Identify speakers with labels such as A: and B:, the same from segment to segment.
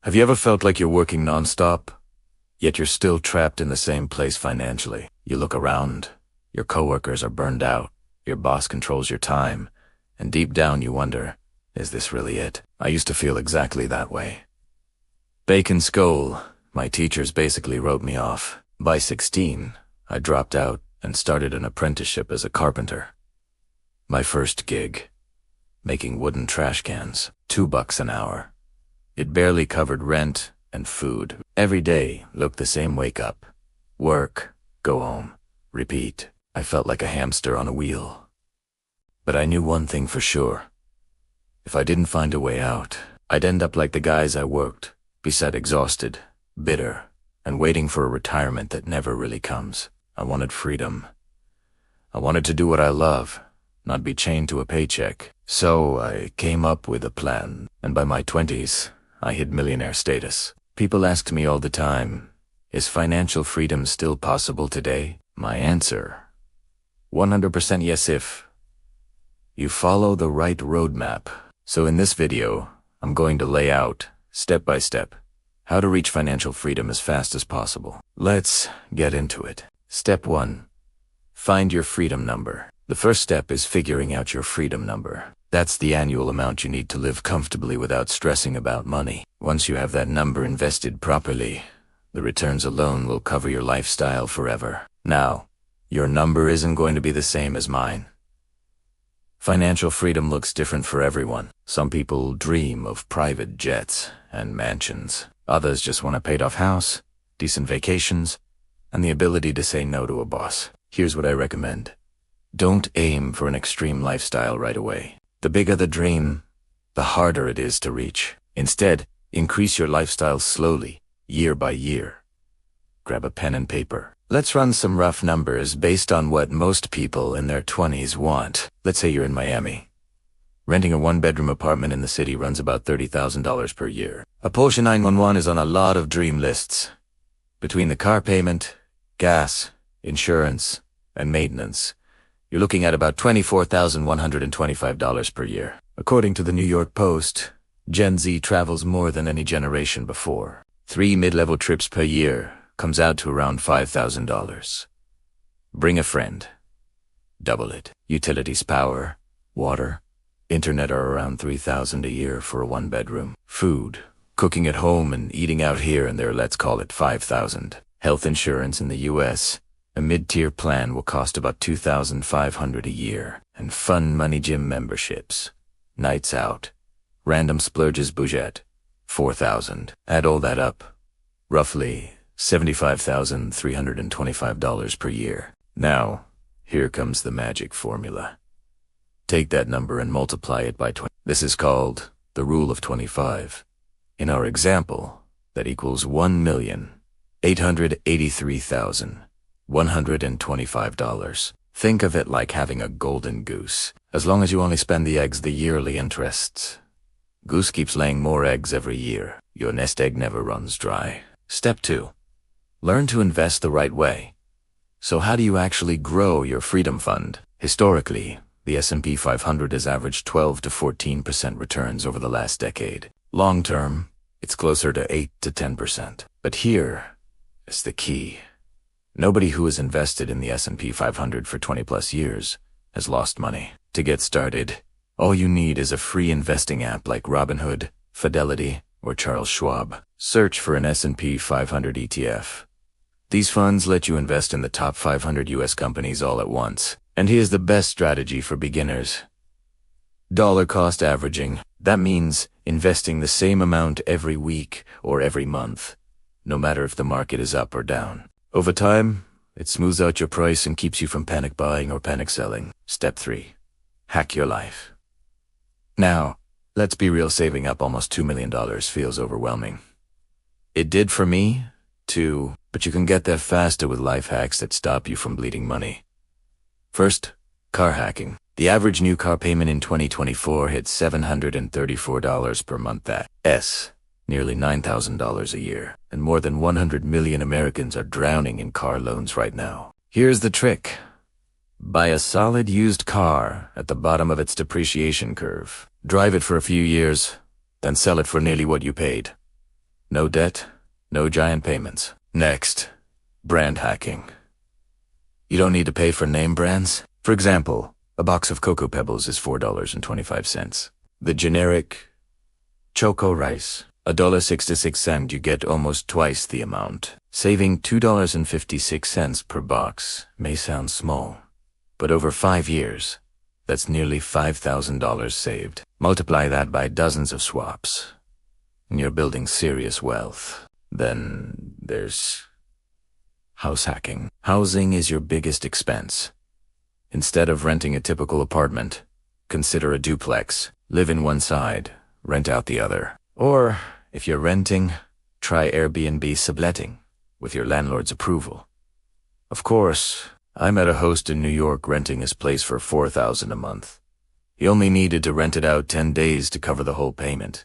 A: Have you ever felt like you're working nonstop, yet you're still trapped in the same place financially? You look around, your coworkers are burned out, your boss controls your time, and deep down you wonder, is this really it? I used to feel exactly that way. Bacon Skull, my teachers basically wrote me off. By 16, I dropped out and started an apprenticeship as a carpenter. My first gig, making wooden trash cans, $2 an hour. It barely covered rent and food. Every day looked the same: wake up, work, go home, repeat. I felt like a hamster on a wheel. But I knew one thing for sure. If I didn't find a way out, I'd end up like the guys I worked, beset, exhausted, bitter, and waiting for a retirement that never really comes. I wanted freedom. I wanted to do what I love, not be chained to a paycheck. So I came up with a plan, and by my 20s, I hit millionaire status. People asked me all the time, is financial freedom still possible today? My answer, 100% yes if you follow the right roadmap. So in this video, I'm going to lay out, step by step, how to reach financial freedom as fast as possible. Let's get into it. Step 1. Find your freedom number. The first step is figuring out your freedom number. That's the annual amount you need to live comfortably without stressing about money. Once you have that number invested properly, the returns alone will cover your lifestyle forever. Now, your number isn't going to be the same as mine. Financial freedom looks different for everyone. Some people dream of private jets and mansions. Others just want a paid-off house, decent vacations, and the ability to say no to a boss. Here's what I recommend. Don't aim for an extreme lifestyle right away. The bigger the dream, the harder it is to reach. Instead, increase your lifestyle slowly, year by year. Grab a pen and paper. Let's run some rough numbers based on what most people in their 20s want. Let's say you're in Miami. Renting a one-bedroom apartment in the city runs about $30,000 per year. A Porsche 911 is on a lot of dream lists. Between the car payment, gas, insurance, and maintenance, you're looking at about $24,125 per year. According to the New York Post, Gen Z travels more than any generation before. 3 mid-level trips per year comes out to around $5,000. Bring a friend. Double it. Utilities, power, water, internet are around $3,000 a year for a one-bedroom. Food, cooking at home and eating out here and there, let's call it $5,000. Health insurance in the U.S., a mid-tier plan will cost about $2,500 a year. And fun money gym memberships, nights out, random splurges budget, $4,000. Add all that up, roughly $75,325 per year. Now, here comes the magic formula. Take that number and multiply it by 20. This is called the rule of 25. In our example, that equals $1,883,125. Think of it like having a golden goose. As long as you only spend the eggs, the yearly interests. Goose keeps laying more eggs every year. Your nest egg never runs dry. Step 2. Learn to invest the right way. So how do you actually grow your freedom fund? Historically, the S&P 500 has averaged 12 to 14% returns over the last decade. Long term, it's closer to 8 to 10%. But here is the key. Nobody who has invested in the S&P 500 for 20 plus years has lost money. To get started, all you need is a free investing app like Robinhood, Fidelity, or Charles Schwab. Search for an S&P 500 ETF. These funds let you invest in the top 500 US companies all at once. And here's the best strategy for beginners. Dollar cost averaging. That means investing the same amount every week or every month, no matter if the market is up or down. Over time, it smooths out your price and keeps you from panic buying or panic selling. Step 3. Hack your life. Now, let's be real, saving up almost $2 million feels overwhelming. It did for me, too, but you can get there faster with life hacks that stop you from bleeding money. First, car hacking. The average new car payment in 2024 hit $734 per month. That's nearly $9,000 a year, and more than 100 million Americans are drowning in car loans right now. Here's the trick. Buy a solid used car at the bottom of its depreciation curve. Drive it for a few years, then sell it for nearly what you paid. No debt, no giant payments. Next, brand hacking. You don't need to pay for name brands. For example, a box of Cocoa Pebbles is $4.25. The generic Choco Rice, $1.66, you get almost twice the amount. Saving $2.56 per box may sound small, but over 5 years, that's nearly $5,000 saved. Multiply that by dozens of swaps, and you're building serious wealth. Then there's house hacking. Housing is your biggest expense. Instead of renting a typical apartment, consider a duplex. Live in one side, rent out the other. Or, if you're renting, try Airbnb subletting with your landlord's approval. Of course, I met a host in New York renting his place for $4,000 a month. He only needed to rent it out 10 days to cover the whole payment.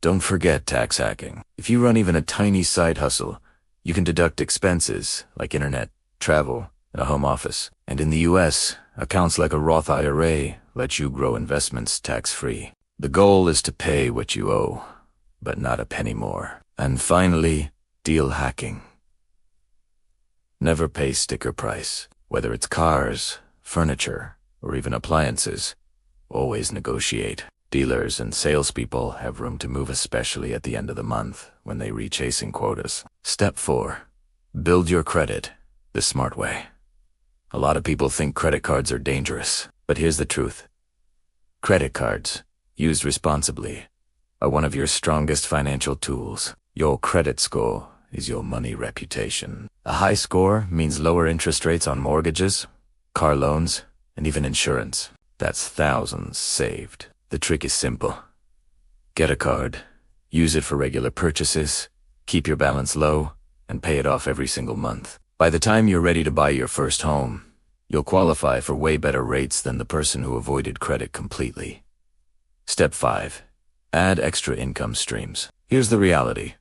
A: Don't forget tax hacking. If you run even a tiny side hustle, you can deduct expenses like internet, travel, and a home office. And in the US, accounts like a Roth IRA let you grow investments tax-free. The goal is to pay what you owe, but not a penny more. And finally, deal hacking. Never pay sticker price. Whether it's cars, furniture, or even appliances, always negotiate. Dealers and salespeople have room to move, especially at the end of the month when they reach chasing quotas. Step 4. Build your credit the smart way. A lot of people think credit cards are dangerous, but here's the truth. Credit cards, used responsibly, are one of your strongest financial tools. Your credit score is your money reputation. A high score means lower interest rates on mortgages, car loans, and even insurance. That's thousands saved. The trick is simple. Get a card, use it for regular purchases, keep your balance low, and pay it off every single month. By the time you're ready to buy your first home, you'll qualify for way better rates than the person who avoided credit completely. Step 5. Add extra income streams. Here's the reality.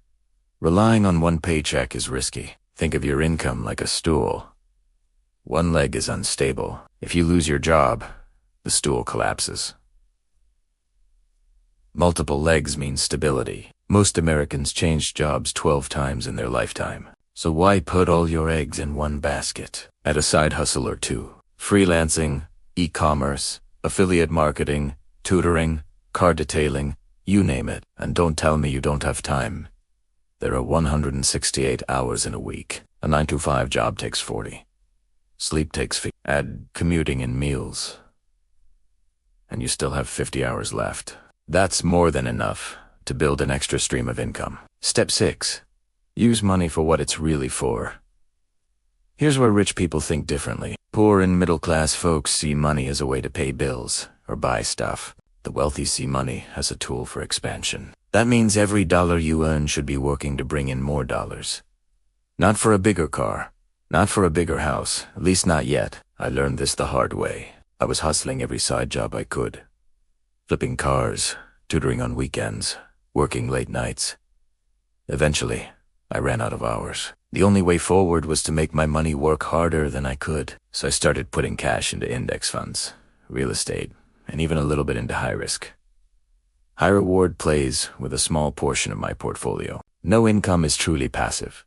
A: Relying on one paycheck is risky. Think of your income like a stool. One leg is unstable. If you lose your job, the stool collapses. Multiple legs mean stability. Most Americans change jobs 12 times in their lifetime. So why put all your eggs in one basket? Add a side hustle or two. Freelancing, e-commerce, affiliate marketing, tutoring, car detailing, you name it. And don't tell me you don't have time. There are 168 hours in a week. A 9-to-5 job takes 40. Sleep takes 50. Add commuting and meals, and you still have 50 hours left. That's more than enough to build an extra stream of income. Step 6. Use money for what it's really for. Here's where rich people think differently. Poor and middle-class folks see money as a way to pay bills or buy stuff. The wealthy see money as a tool for expansion. That means every dollar you earn should be working to bring in more dollars. Not for a bigger car, not for a bigger house, at least not yet. I learned this the hard way. I was hustling every side job I could. Flipping cars, tutoring on weekends, working late nights. Eventually, I ran out of hours. The only way forward was to make my money work harder than I could. So I started putting cash into index funds, real estate, and even a little bit into high risk. High reward plays with a small portion of my portfolio. No income is truly passive.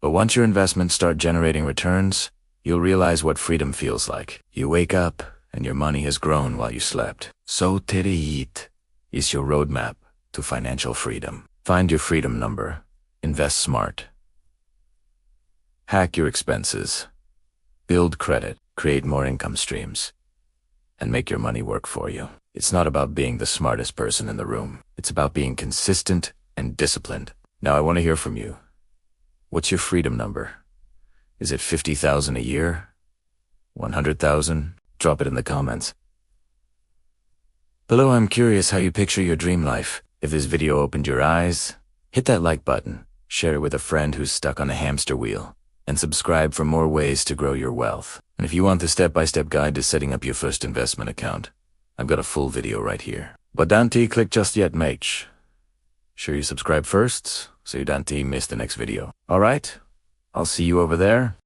A: But once your investments start generating returns, you'll realize what freedom feels like. You wake up and your money has grown while you slept. So Tiriit is your roadmap to financial freedom. Find your freedom number. Invest smart. Hack your expenses. Build credit. Create more income streams. And make your money work for you. It's not about being the smartest person in the room. It's about being consistent and disciplined. Now I want to hear from you. What's your freedom number? Is it 50,000 a year? 100,000? Drop it in the comments. Below, I'm curious how you picture your dream life. If this video opened your eyes, hit that like button, share it with a friend who's stuck on a hamster wheel, and subscribe for more ways to grow your wealth. And if you want the step-by-step guide to setting up your first investment account, I've got a full video right here. But don't click just yet, mate. Sure you subscribe first, so you don't miss the next video. Alright? I'll see you over there.